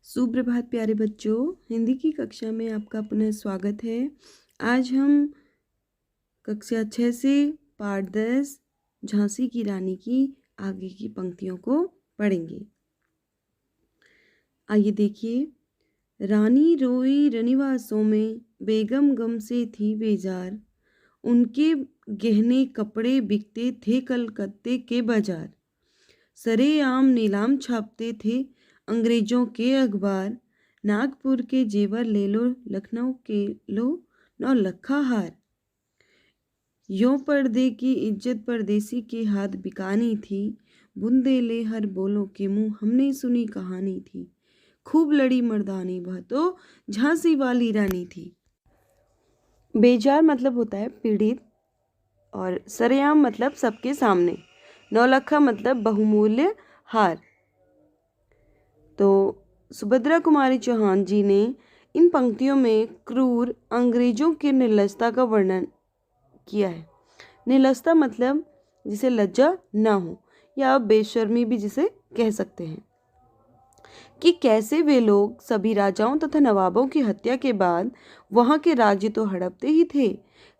सुप्रभात प्यारे बच्चों, हिंदी की कक्षा में आपका पुनः स्वागत है। आज हम कक्षा 6 से पाठ 10 झांसी की रानी की आगे की पंक्तियों को पढ़ेंगे। आइए देखिए। रानी रोई रनिवासों में, बेगम गम से थी बेजार। उनके गहने कपड़े बिकते थे कलकत्ते के बाजार। सरेआम नीलाम छापते थे अंग्रेजों के अखबार। नागपुर के जेवर ले लो, लखनऊ के लो 9 लखा हार। यों पर्दे की इज्जत परदेसी के हाथ बिकानी थी। बुंदेले हर बोलों के मुंह, हमने सुनी कहानी थी। खूब लड़ी मर्दानी, वह तो झांसी वाली रानी थी। बेजार मतलब होता है पीड़ित, और सरेआम मतलब सबके सामने। 9 लखा मतलब बहुमूल्य हार। तो सुभद्रा कुमारी चौहान जी ने इन पंक्तियों में क्रूर अंग्रेजों की निर्लजता का वर्णन किया है। निर्लजता मतलब जिसे लज्जा ना हो, या बेशर्मी भी जिसे कह सकते हैं, कि कैसे वे लोग सभी राजाओं तथा नवाबों की हत्या के बाद वहां के राज्य तो हड़पते ही थे,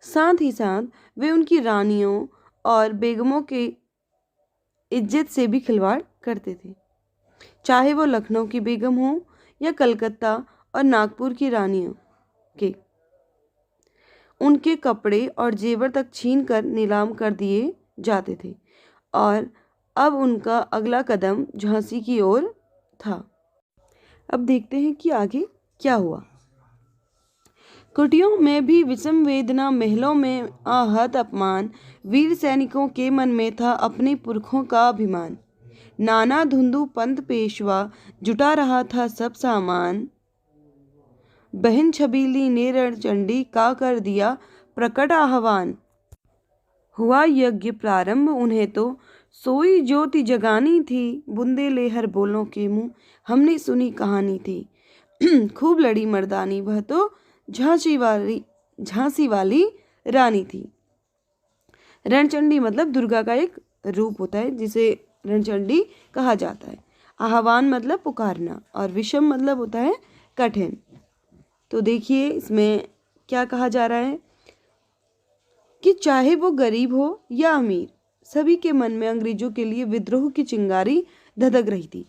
साथ ही साथ वे उनकी रानियों और बेगमों के इज्जत से भी खिलवाड़ करते थे। चाहे वो लखनऊ की बेगम हो या कलकत्ता और नागपुर की रानियों के, उनके कपड़े और जेवर तक छीन कर नीलाम कर दिए जाते थे। और अब उनका अगला कदम झांसी की ओर था। अब देखते हैं कि आगे क्या हुआ। कुटियों में भी विषम वेदना, महलों में आहत अपमान। वीर सैनिकों के मन में था अपने पुरखों का अभिमान। नाना धुंधु पंत पेशवा, जुटा रहा था सब सामान। बहन छबीली ने रणचंडी का कर दिया प्रकट आह्वान। हुआ यज्ञ प्रारंभ उन्हें तो, सोई ज्योति जगानी थी। बुंदेले हर बोलों के मुंह, हमने सुनी कहानी थी। खूब लड़ी मर्दानी, वह तो झांसी वाली रानी थी। रणचंडी मतलब दुर्गा का एक रूप होता है जिसे रणचंडी कहा जाता है। आह्वान मतलब पुकारना, और विषम मतलब होता है कठिन। तो देखिए इसमें क्या कहा जा रहा है कि चाहे वो गरीब हो या अमीर, सभी के मन में अंग्रेजों के लिए विद्रोह की चिंगारी धधक रही थी।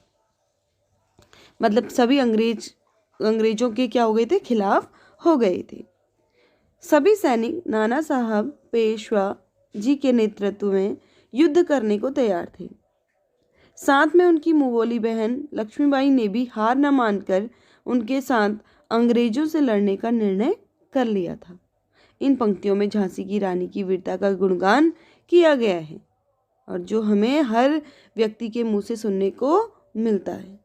मतलब सभी अंग्रेजों के क्या हो गए थे, खिलाफ हो गए थे। सभी सैनिक नाना साहब पेशवा जी के नेतृत्व में युद्ध करने को तैयार थे। साथ में उनकी मुवोली बहन लक्ष्मीबाई ने भी हार न मानकर उनके साथ अंग्रेजों से लड़ने का निर्णय कर लिया था। इन पंक्तियों में झांसी की रानी की वीरता का गुणगान किया गया है, और जो हमें हर व्यक्ति के मुंह से सुनने को मिलता है।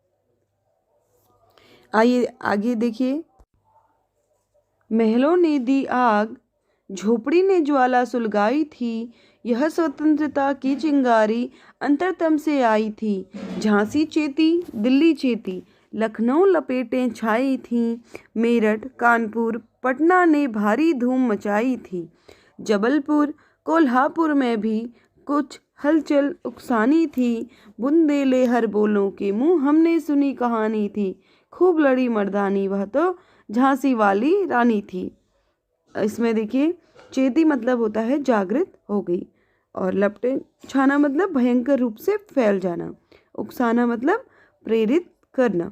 आइए आगे देखिए। महलों ने दी आग, झोपड़ी ने ज्वाला सुलगाई थी। यह स्वतंत्रता की चिंगारी अंतरतम से आई थी। झांसी चेती, दिल्ली चेती, लखनऊ लपेटें छाई थीं। मेरठ, कानपुर, पटना ने भारी धूम मचाई थी। जबलपुर, कोल्हापुर में भी कुछ हलचल उकसानी थी। बुंदेले हर बोलों के मुंह, हमने सुनी कहानी थी। खूब लड़ी मर्दानी, वह तो झांसी वाली रानी थी। इसमें देखिए चेती मतलब होता है जागृत हो गई, और लपटे छाना मतलब भयंकर रूप से फैल जाना, उकसाना मतलब प्रेरित करना।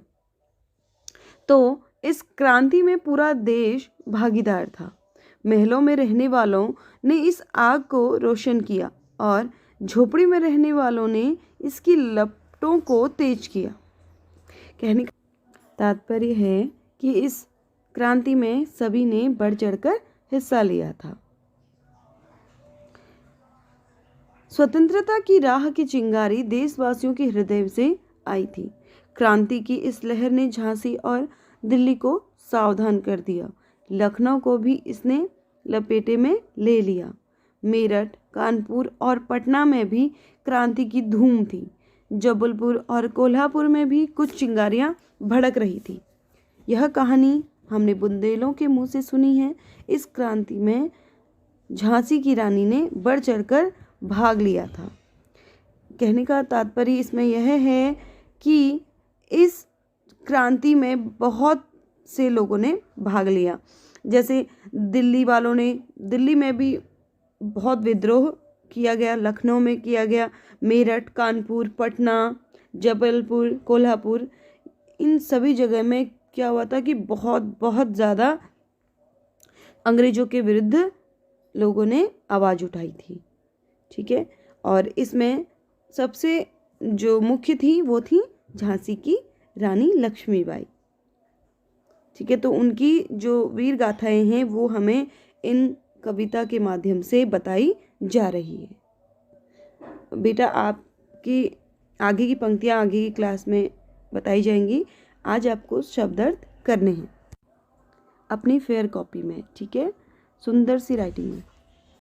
तो इस क्रांति में पूरा देश भागीदार था। महलों में रहने वालों ने इस आग को रोशन किया, और झोपड़ी में रहने वालों ने इसकी लपटों को तेज किया। कहने का तात्पर्य है कि इस क्रांति में सभी ने बढ़ चढ़कर हिस्सा लिया था। स्वतंत्रता की राह की चिंगारी देशवासियों के हृदय से आई थी। क्रांति की इस लहर ने झांसी और दिल्ली को सावधान कर दिया। लखनऊ को भी इसने लपेटे में ले लिया। मेरठ, कानपुर और पटना में भी क्रांति की धूम थी। जबलपुर और कोल्हापुर में भी कुछ चिंगारियां भड़क रही थी। यह कहानी हमने बुंदेलों के मुंह से सुनी है। इस क्रांति में झांसी की रानी ने बढ़ चढ़कर भाग लिया था। कहने का तात्पर्य इसमें यह है कि इस क्रांति में बहुत से लोगों ने भाग लिया। जैसे दिल्ली में भी बहुत विद्रोह किया गया, लखनऊ में किया गया, मेरठ, कानपुर, पटना, जबलपुर, कोल्हापुर, इन सभी जगह में क्या हुआ था कि बहुत बहुत ज़्यादा अंग्रेजों के विरुद्ध लोगों ने आवाज़ उठाई थी। ठीक है, और इसमें सबसे जो मुख्य थी वो थी झांसी की रानी लक्ष्मीबाई। ठीक है, तो उनकी जो वीर गाथाएं हैं वो हमें इन कविता के माध्यम से बताई जा रही है। बेटा, आपकी आगे की पंक्तियाँ आगे की क्लास में बताई जाएंगी। आज आपको शब्दार्थ करने हैं अपनी फेयर कॉपी में। ठीक है, सुंदर सी राइटिंग में।